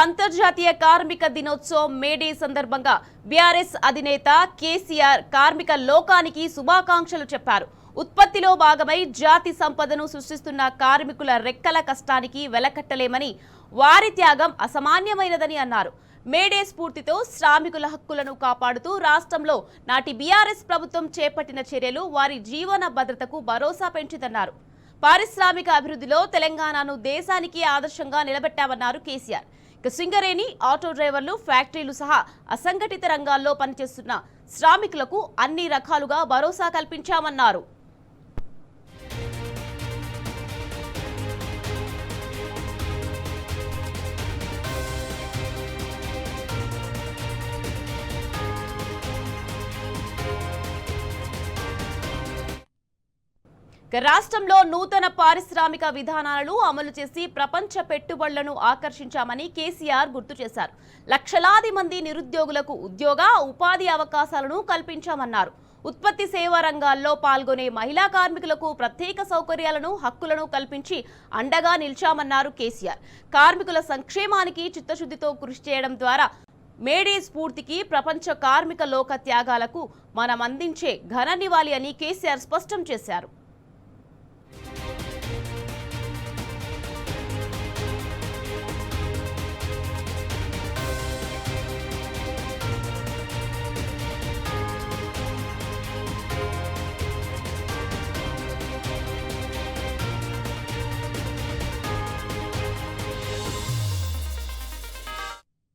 అంతర్జాతీయ కార్మిక దినోత్సవం మేడే సందర్భంగా బీఆర్ఎస్ అధినేత కేసీఆర్ కార్మిక లోకానికి శుభాకాంక్షలు చెప్పారు. ఉత్పత్తిలో భాగమై జాతి సంపదను సృష్టిస్తున్న కార్మికుల రెక్కల కష్టానికి వెలకట్టలేమని, వారి త్యాగం అసామాన్యమైనదని అన్నారు. మేడే స్ఫూర్తితో శ్రామికుల హక్కులను కాపాడుతూ రాష్ట్రంలో నాటి బీఆర్ఎస్ ప్రభుత్వం చేపట్టిన చర్యలు వారి జీవన భద్రతకు భరోసా పెంచిందన్నారు. పారిశ్రామిక అభివృద్ధిలో తెలంగాణను దేశానికి ఆదర్శంగా నిలబెట్టామన్నారు కేసీఆర్. సింగరేణి, ఆటో డ్రైవర్లు, ఫ్యాక్టరీలు సహా అసంఘటిత రంగాల్లో పనిచేస్తున్న శ్రామికులకు అన్ని రకాలుగా భరోసా కల్పించామన్నారు. రాష్ట్రంలో నూతన పారిశ్రామిక విధానాలను అమలు చేసి ప్రపంచ పెట్టుబడులను ఆకర్షించామని కేసీఆర్ గుర్తు చేశారు. లక్షలాది మంది నిరుద్యోగులకు ఉద్యోగ, ఉపాధి అవకాశాలను కల్పించామన్నారు. ఉత్పత్తి సేవా రంగాల్లో పాల్గొనే మహిళా కార్మికులకు ప్రత్యేక సౌకర్యాలను, హక్కులను కల్పించి అండగా నిలిచామన్నారు కేసీఆర్. కార్మికుల సంక్షేమానికి చిత్తశుద్ధితో కృషి చేయడం ద్వారా మేడే స్ఫూర్తికి, ప్రపంచ కార్మిక లోక త్యాగాలకు మనం అందించే ఘన నివాళి అని కేసీఆర్ స్పష్టం చేశారు.